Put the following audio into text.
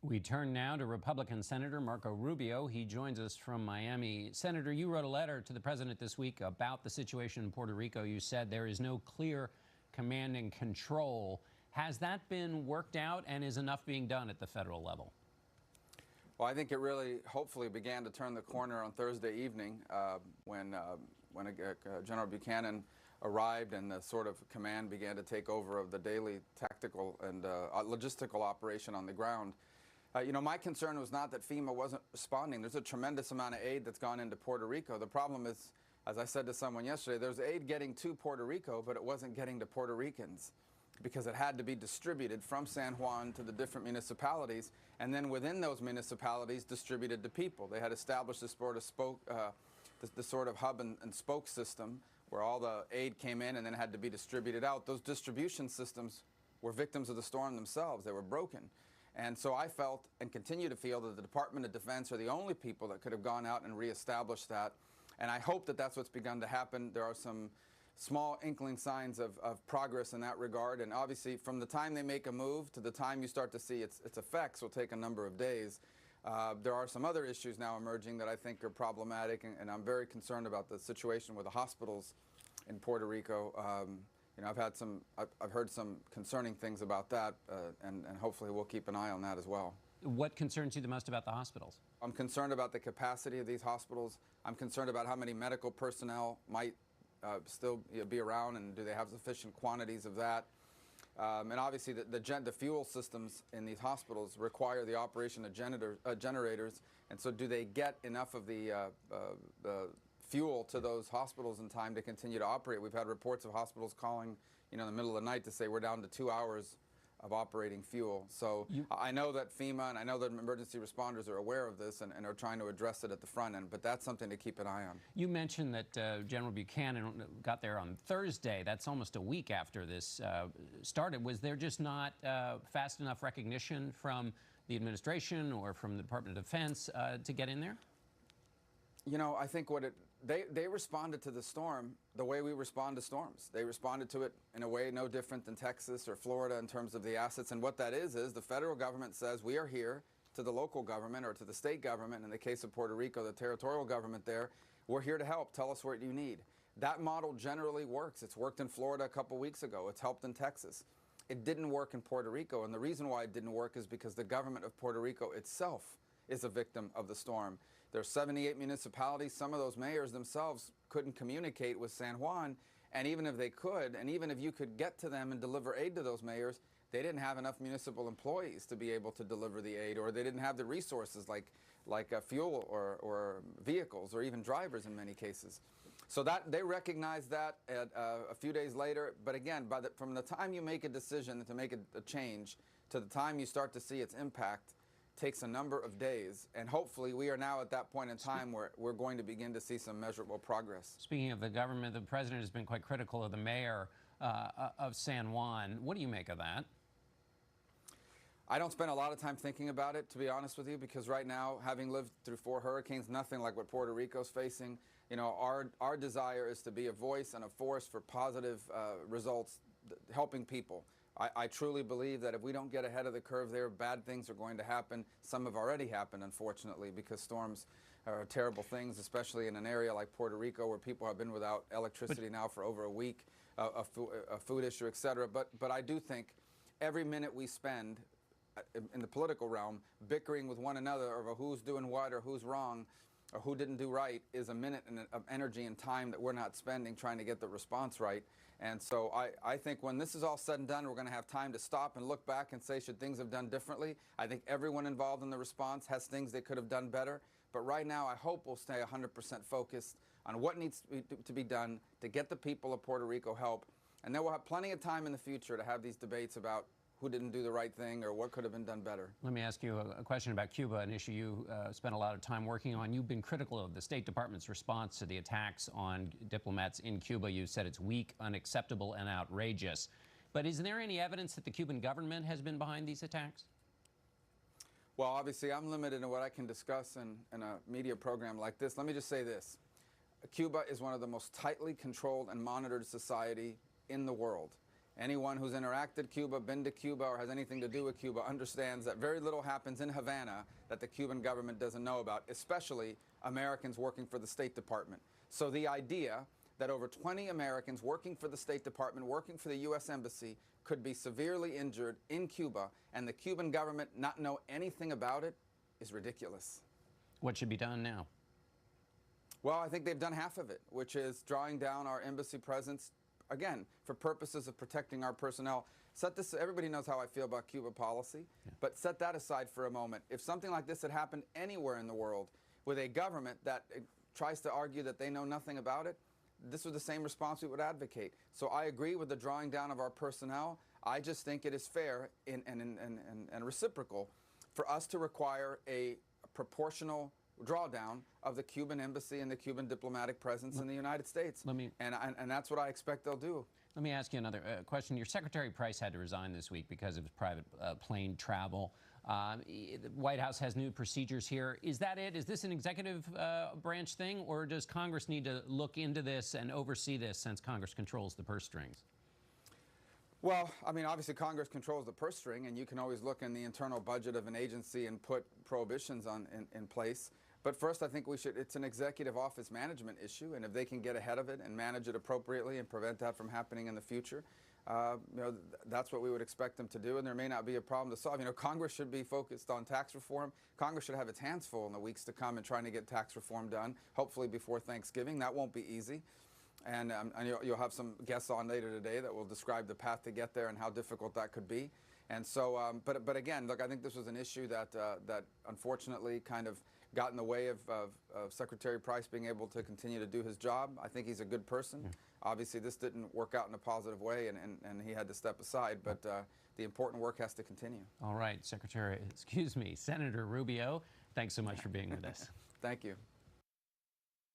We turn now to Republican Senator Marco Rubio. He joins us from Miami. Senator, you wrote a letter to the president this week about the situation in Puerto Rico. You said there is no clear command and control. Has that been worked out, and is enough being done at the federal level? Well, I think it really, hopefully, began to turn the corner on Thursday evening when General Buchanan arrived and the sort of command began to take over of the daily tactical and logistical operation on the ground. My concern was not that FEMA wasn't responding. There's a tremendous amount of aid that's gone into Puerto Rico. The problem is, as I said to someone yesterday, there's aid getting to Puerto Rico, but it wasn't getting to Puerto Ricans because it had to be distributed from San Juan to the different municipalities, and then within those municipalities distributed to people. They had established this sort of hub and spoke system where all the aid came in and then had to be distributed out. Those distribution systems were victims of the storm themselves. They were broken. And so I felt and continue to feel that the Department of Defense are the only people that could have gone out and reestablished that. And I hope that that's what's begun to happen. There are some small inkling signs of progress in that regard. And obviously, from the time they make a move to the time you start to see its effects will take a number of days. There are some other issues now emerging that I think are problematic, and I'm very concerned about the situation with the hospitals in Puerto Rico. I've heard some concerning things about that, and hopefully we'll keep an eye on that as well. What concerns you the most about the hospitals? I'm concerned about the capacity of these hospitals. I'm concerned about how many medical personnel might still be around, and do they have sufficient quantities of that? And obviously the fuel systems in these hospitals require the operation of generators, and so do they get enough of the fuel to those hospitals in time to continue to operate? We've had reports of hospitals calling, in the middle of the night to say we're down to 2 hours of operating fuel. So I know that FEMA and I know that emergency responders are aware of this and are trying to address it at the front end, but that's something to keep an eye on. You mentioned that General Buchanan got there on Thursday. That's almost a week after this started. Was there just not fast enough recognition from the administration or from the Department of Defense to get in there? I think they responded to the storm the way we respond to storms. They responded to it in a way no different than Texas or Florida in terms of the assets. And what that is the federal government says we are here to the local government or to the state government. In the case of Puerto Rico, the territorial government there, we're here to help. Tell us what you need. That model generally works. It's worked in Florida a couple weeks ago. It's helped in Texas. It didn't work in Puerto Rico. And the reason why it didn't work is because the government of Puerto Rico itself is a victim of the storm. There are 78 municipalities. Some of those mayors themselves couldn't communicate with San Juan, and even if they could, and even if you could get to them and deliver aid to those mayors, they didn't have enough municipal employees to be able to deliver the aid, or they didn't have the resources like fuel or vehicles or even drivers in many cases. So that they recognized that a few days later. But again, from the time you make a decision to make a change to the time you start to see its impact, takes a number of days, and hopefully we are now at that point in time where we're going to begin to see some measurable progress. Speaking of the government, the president has been quite critical of the mayor of San Juan. What do you make of that? I don't spend a lot of time thinking about it, to be honest with you, because right now, having lived through 4 hurricanes, nothing like what Puerto Rico's facing, our desire is to be a voice and a force for positive results, helping people. I truly believe that if we don't get ahead of the curve there, bad things are going to happen. Some have already happened, unfortunately, because storms are terrible things, especially in an area like Puerto Rico where people have been without electricity now for over a week, a food issue, etc. But I do think every minute we spend in the political realm bickering with one another over who's doing what or who's wrong or who didn't do right is a minute of energy and time that we're not spending trying to get the response right. And so I think when this is all said and done, we're going to have time to stop and look back and say, should things have done differently? I think everyone involved in the response has things they could have done better. But right now, I hope we'll stay 100% focused on what needs to be done to get the people of Puerto Rico help. And then we'll have plenty of time in the future to have these debates about who didn't do the right thing or what could have been done better. Let me ask you a question about Cuba, an issue you spent a lot of time working on. You've been critical of the State Department's response to the attacks on diplomats in Cuba. You said it's weak, unacceptable, and outrageous. But is there any evidence that the Cuban government has been behind these attacks? Well, obviously, I'm limited in what I can discuss in a media program like this. Let me just say this. Cuba is one of the most tightly controlled and monitored society in the world. anyone who's interacted Cuba, been to Cuba, or has anything to do with Cuba understands that very little happens in Havana that the Cuban government doesn't know about, especially Americans working for the State Department. So the idea that over 20 Americans working for the State Department, working for the U.S. Embassy, could be severely injured in Cuba and the Cuban government not know anything about it is ridiculous. What should be done now? Well, I think they've done half of it, which is drawing down our embassy presence, again, for purposes of protecting our personnel. Everybody knows how I feel about Cuba policy, but set that aside for a moment. If something like this had happened anywhere in the world with a government that tries to argue that they know nothing about it, this was the same response we would advocate. So I agree with the drawing down of our personnel. I just think it is fair and reciprocal for us to require a proportional drawdown of the Cuban embassy and the Cuban diplomatic presence in the United States. And that's what I expect they'll do. Let me ask you another question. Your Secretary Price had to resign this week because of his private plane travel. The White House has new procedures here. Is that it? Is this an executive branch thing, or does Congress need to look into this and oversee this since Congress controls the purse strings? Well, I mean, obviously Congress controls the purse string, and you can always look in the internal budget of an agency and put prohibitions in place. But first, I think it's an executive office management issue, and if they can get ahead of it and manage it appropriately and prevent that from happening in the future, that's what we would expect them to do, and there may not be a problem to solve. Congress should be focused on tax reform. Congress should have its hands full in the weeks to come in trying to get tax reform done, hopefully before Thanksgiving. That won't be easy. And you'll have some guests on later today that will describe the path to get there and how difficult that could be. And so, but again, look, I think this was an issue that unfortunately kind of got in the way of Secretary Price being able to continue to do his job. I think he's a good person. Yeah. Obviously, this didn't work out in a positive way, and he had to step aside. But the important work has to continue. All right, Senator Rubio, thanks so much for being with us. Thank you.